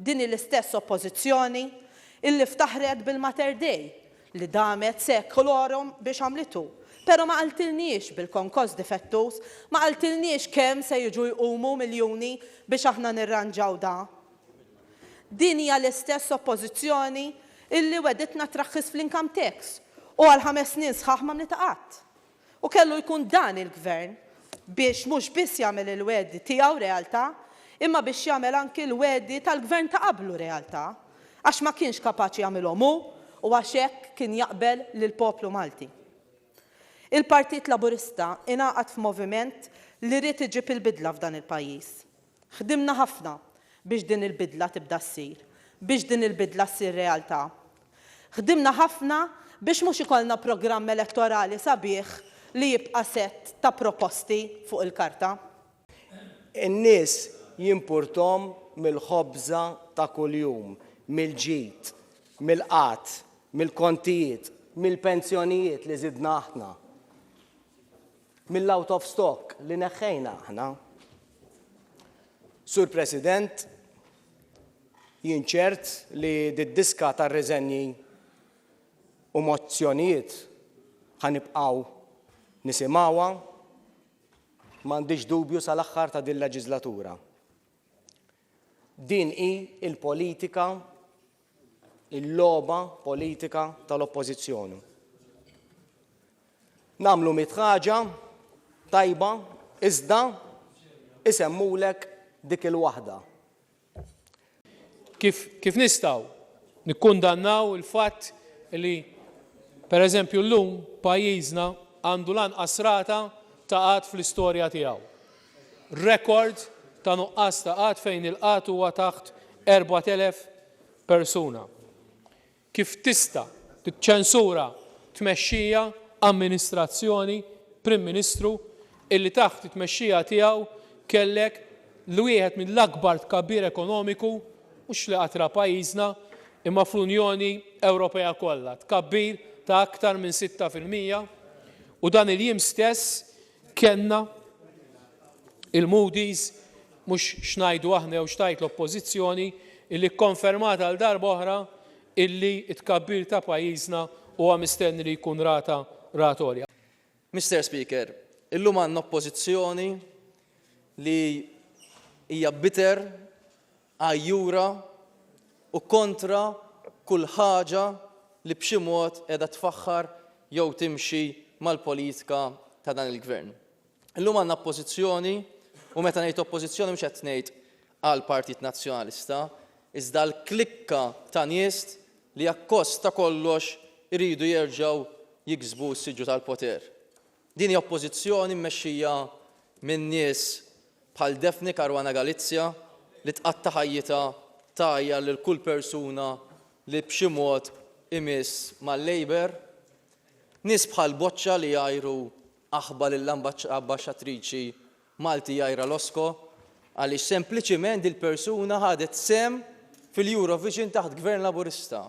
din l-istess oppożizzjoni illi ftaħret bil-Mater Dei li damet sekolorum biex għamlitu. Pero ma qaltilniex bil-konkos difettus, ma qaltilniex kemm se jiġu jqumu miljuni biex aħna nirranġaw da. Din hija l-istess oppożizzjoni illi weditna traħħis fl-income tax u għal 5 snin sħaħ ma mnitaqat. U kellu jkun dan il-gvern biex mhux biss jagħmel il-wedi tiegħu realtà, imma biex jagħmel anki l-wedi tal-gvern ta' qablu realtà, għax ma kienx kapaċi jagħmilhom hu u għax hekk kien jaqbel lill-poplu Malti. Il-Partit Laburista ingħaqad f'moviment li rrid iġib il-bidla f'dan il-pajjiż. Ħdimna ħafna biex din il-bidla tibda ssir, biex din il-bidla ssir realtà. Ħdimna ħafna biex mhux ikollna programm elettorali sabiħ li jibqa' sett ta' proposti fuq il-karta. In-nies jimpurtom mill-ħobża ta' kuljum, mill-ġid, mill-qatt, mill-kontijiet, mill-pensjonijiet li żidna aħna, mill-out of stock li neħħejna aħna. Sur President, jien ċert li d-diska tar-riżenji u mozzjonijiet ħanibqgħu nisimgħuha m'għandix dubju sal-aħħar ta' din leġislatura. Din hi il-politika, il-logħba politika tal-oppożizzjoni. Nagħmlu mitħaġa tajba, iżda isemmulek dik il-waħda. Kif nistgħu nikkundannaw il-fatt li pereżempju llum pajjiżna għandu lanqas rata ta' qatt fl-istorja tiegħu. Rekord ta' nuqqas ta' qatt fejn il-qatt huwa taħt 4,000 persuna. Kif tista' tiċċensura tmexxija amministrazzjoni, Prim Ministru, illi taħt it-tmexxija tiegħu kellek l-wieħed mill-akbar tkabbir ekonomiku mhux li qatra pajjiżna imma fl-Unjoni Ewropea kollha, tkabbir ta' aktar minn 6%. U dan il-jiem stess kellna il-Moody's mhux xnajdu aħna jew xtajt l-oppożizzjoni illi kkonfermata għal darba oħra illi t-tkabbir ta' pajjiżna huwa mistenni li jkun rata olja. Mr. Speaker, illum għandna oppożizzjoni li hija bitter, għajjura u kontra kull ħaġa li b'xi mod qiegħda tfaħħar jew timxi mal-politika ta' dan il-gvern. Illum għandna oppożizzjoni u meta ngħid oppożizzjoni mhux qed ngħid għal Partit Nazzjonalista, iżda l-klikka ta' nies li akkost ta' kollox iridu jerġgħu jiksbu s-siġġu tal-poter. Din hija oppożizzjoni mmexxija minn nies bħal Defni Caruana Galizia li tqatta' ħajjitha tajja lil kull persuna li b'xi mod imiss mal-Labor, nies bħal Boċċa li jgħajru aħba lill-ambaxxatriċi Malti Jajra Losko għaliex sempliċiment il-persuna ħadet sem fil-Eurovision taħt Gvern Laburista.